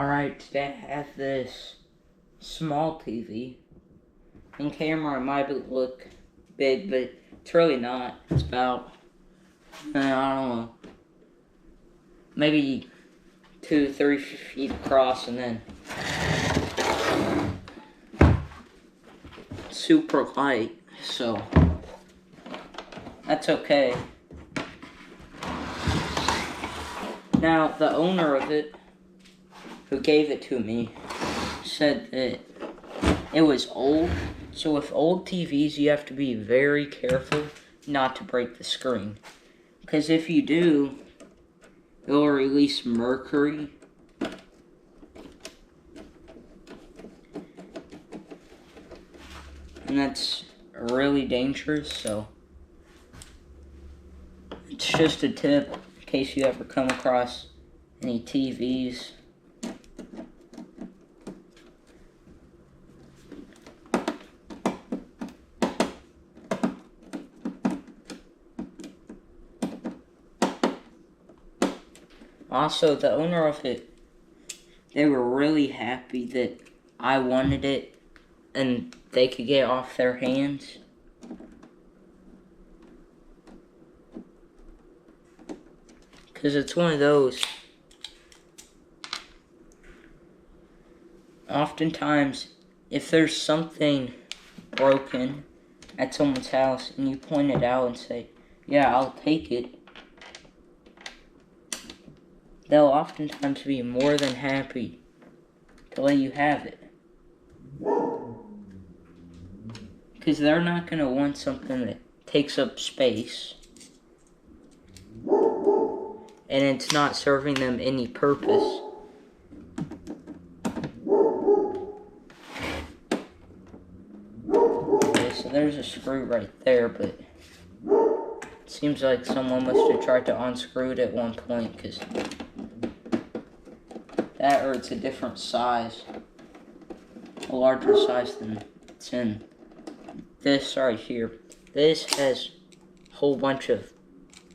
Alright, today I have this small TV. In camera it might look big, but it's really not. It's about, I don't know, maybe 2-3 feet across, and then super light, so that's okay. Now, the owner of it, who gave it to me, said that it was old. So with old TVs, you have to be very careful not to break the screen. Because if you do, it will release mercury. And that's really dangerous, so it's just a tip in case you ever come across any TVs. Also, the owner of it, they were really happy that I wanted it and they could get it off their hands. Because it's one of those, oftentimes, if there's something broken at someone's house and you point it out and say, yeah, I'll take it, they'll oftentimes be more than happy to let you have it. Because they're not going to want something that takes up space and it's not serving them any purpose. Okay, so there's a screw right there, but it seems like someone must have tried to unscrew it at one point, because that, or it's a different size, a larger size than it's in this right here. This has a whole bunch of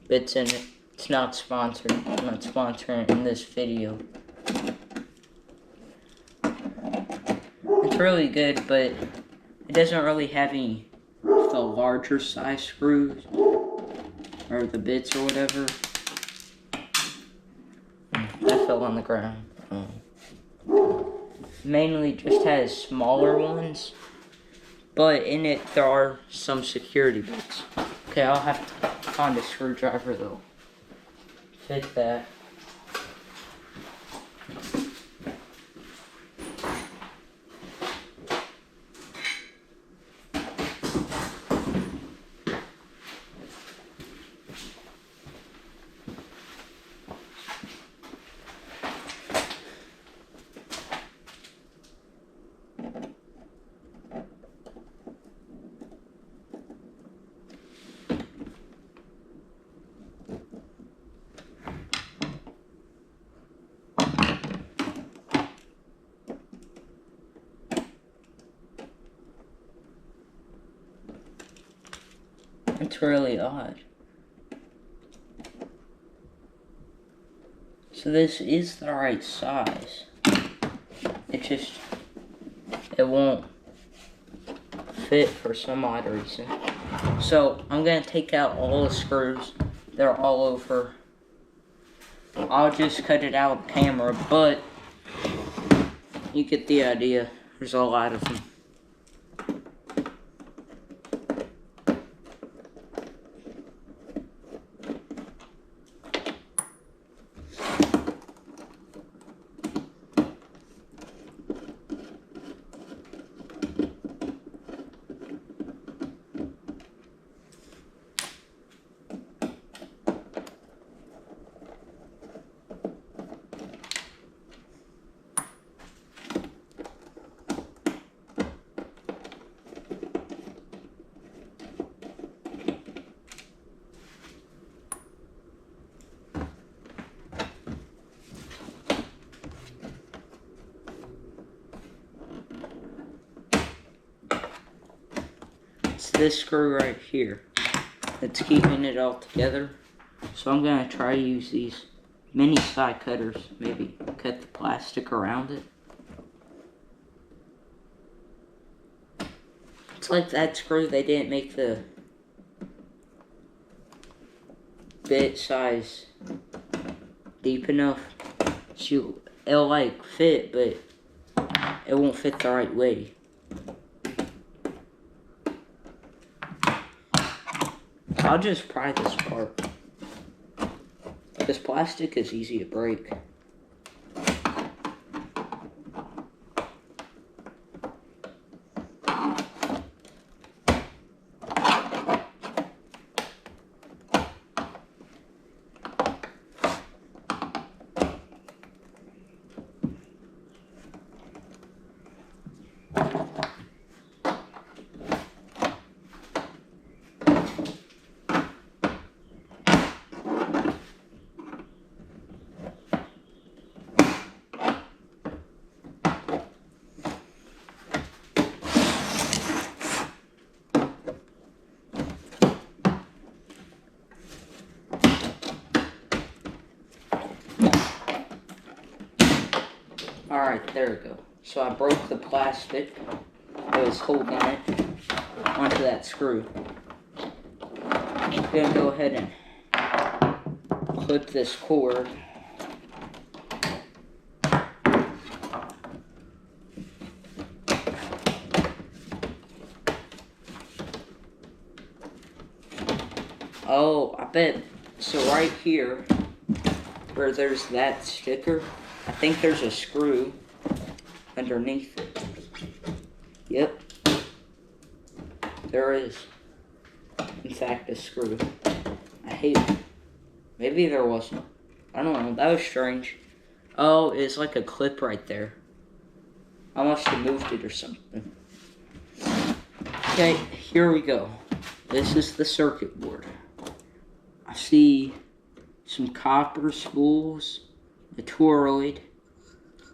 bits in it. It's not sponsored. I'm not sponsoring it in this video. It's really good, but it doesn't really have any of the larger size screws or the bits or whatever. That fell on the ground. Mainly just has smaller ones, but in it there are some security bits. Okay, I'll have to find a screwdriver though. Fit that. It's really odd. So this is the right size. It won't fit for some odd reason. So I'm gonna take out all the screws. They're all over. I'll just cut it out with the camera, but you get the idea. There's a lot of them. It's this screw right here that's keeping it all together. So I'm going to try to use these mini side cutters, maybe cut the plastic. plastic around it. It's like that screw, they didn't make the bit size deep enough. So it'll like fit, but it won't fit the right way. I'll just pry this part. This plastic is easy to break. Alright, there we go. So I broke the plastic that was holding it onto that screw. I'm gonna go ahead and clip this cord. Oh, I bet. So right here, where there's that sticker, I think there's a screw underneath it. Yep. There is, in fact, a screw. I hate it. Maybe there wasn't. I don't know. That was strange. Oh, it's like a clip right there. I must have moved it or something. Okay, here we go. This is the circuit board. I see some copper spools, a toroid.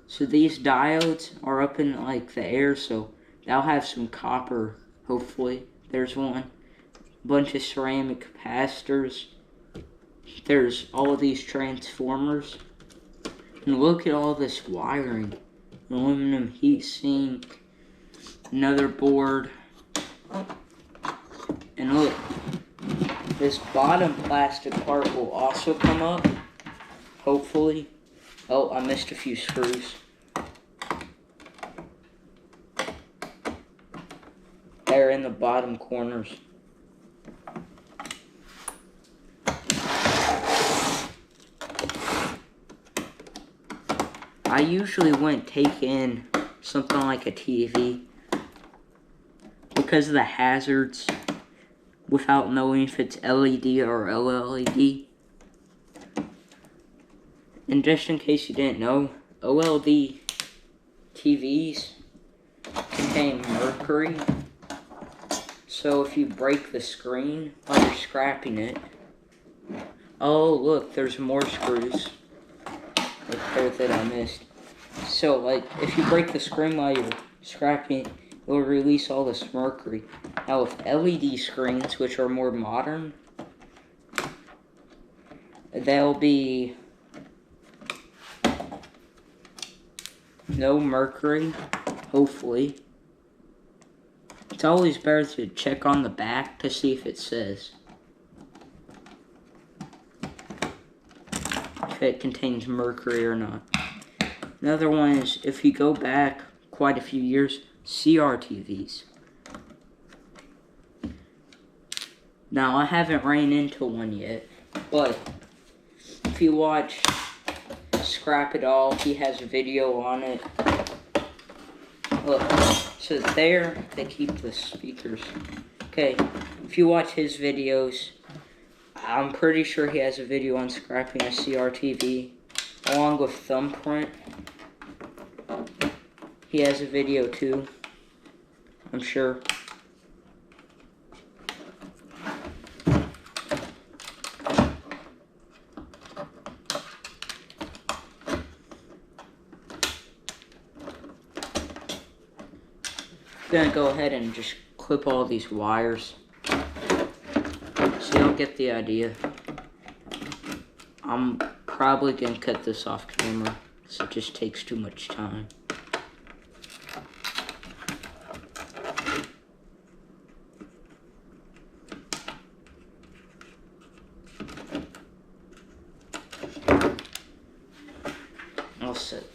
So these diodes are up in like the air, so they'll have some copper, hopefully. There's one. Bunch of ceramic capacitors. There's all of these transformers. And look at all this wiring. Aluminum heatsink. Another board. And look. This bottom plastic part will also come up. Hopefully. Oh, I missed a few screws. They're in the bottom corners. I usually wouldn't take in something like a TV because of the hazards without knowing if it's LED or OLED. And just in case you didn't know, OLED TVs contain mercury. So if you break the screen while you're scrapping it... Oh, look, there's more screws right there that I missed. So, like, if you break the screen while you're scrapping it, it will release all this mercury. Now, with LED screens, which are more modern, they'll be no mercury, hopefully. It's always better to check on the back to see if it says if it contains mercury or not. Another one is, if you go back quite a few years, CRTVs. Now, I haven't ran into one yet, but if you watch Scrap It All, he has a video on it. Look, so there they keep the speakers. Okay, if you watch his videos, I'm pretty sure he has a video on scrapping a CRTV, along with Thumbprint. He has a video too, I'm sure. I'm gonna go ahead and just clip all these wires so you'll get the idea. I'm probably gonna cut this off camera So it just takes too much time. I'll set.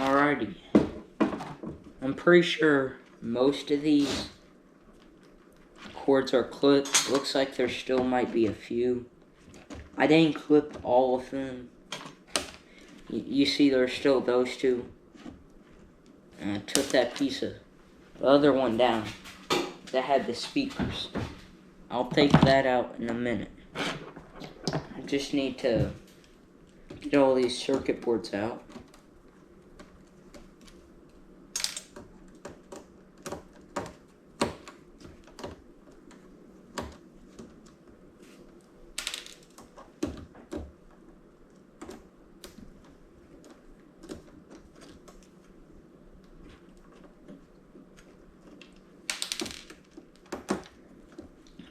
Alrighty. I'm pretty sure most of these cords are clipped. Looks like there still might be a few. I didn't clip all of them. You see there's still those two. And I took that piece of the other one down that had the speakers. I'll take that out in a minute. I just need to get all these circuit boards out.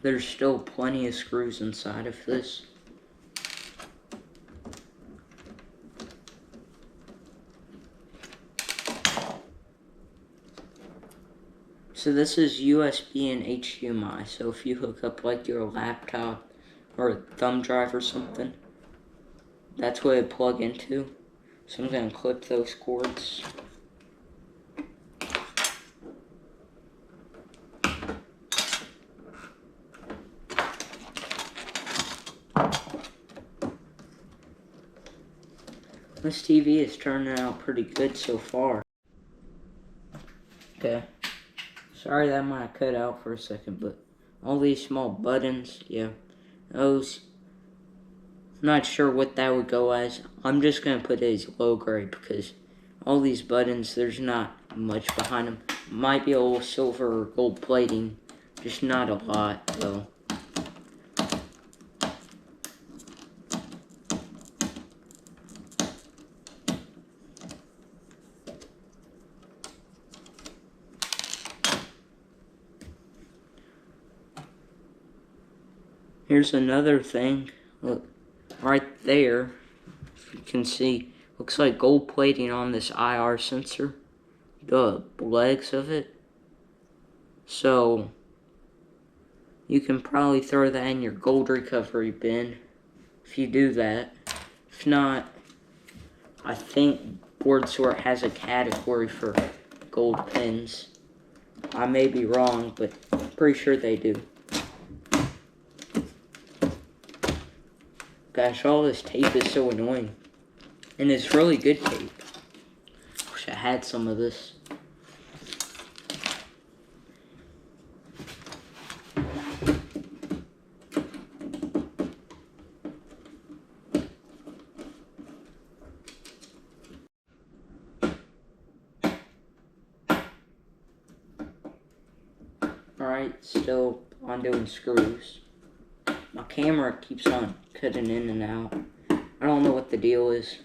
There's still plenty of screws inside of this. So this is USB and HDMI. So if you hook up like your laptop or a thumb drive or something, that's what it plug into. So I'm gonna clip those cords. This TV is turning out pretty good so far. Okay. Sorry that might have cut out for a second, but all these small buttons, yeah, those, I'm not sure what that would go as. I'm just going to put it as low grade because all these buttons, there's not much behind them. Might be a little silver or gold plating, just not a lot though. Here's another thing, look, right there, if you can see, looks like gold plating on this IR sensor, the legs of it. So, you can probably throw that in your gold recovery bin, if you do that. If not, I think BoardSort has a category for gold pins. I may be wrong, but I'm pretty sure they do. Gosh, all this tape is so annoying. And it's really good tape. Wish I had some of this. Alright, still on doing screws. My camera keeps on cutting in and out. I don't know what the deal is.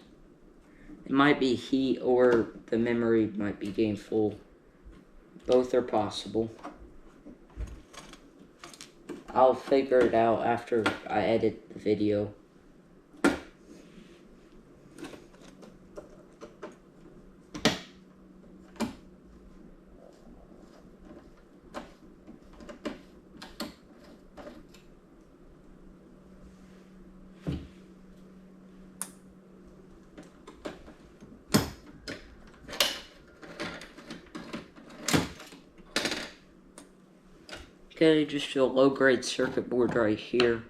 It might be heat or the memory might be getting full. Both are possible. I'll figure it out after I edit the video. Okay, just a low-grade circuit board right here.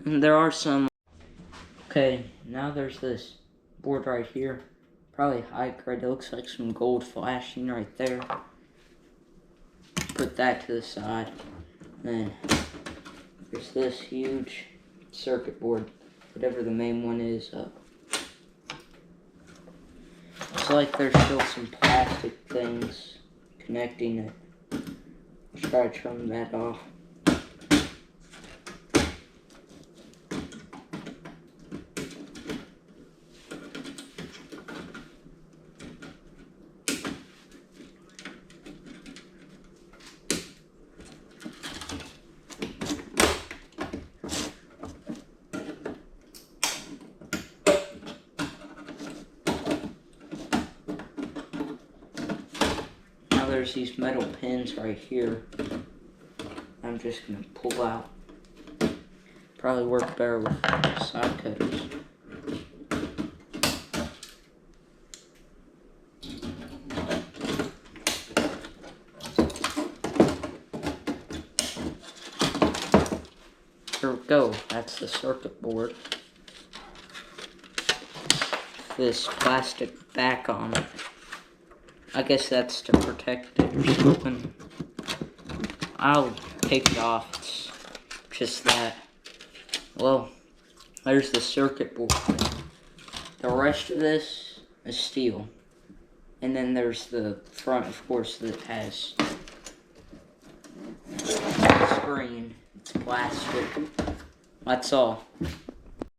And there are some... Okay, now there's this board right here. Probably high grade. It looks like some gold flashing right there. Put that to the side. Then there's this huge circuit board. Whatever the main one is. It's like there's still some plastic things connecting it. Try to trim that off. Now there's these metal pins right here. I'm just gonna pull out. Probably work better with side cutters. Here we go. That's the circuit board. This plastic back on it. I guess that's to protect it or something. I'll take it off. It's just that. Well, there's the circuit board. The rest of this is steel. And then there's the front, of course, that has the screen. It's plastic. That's all.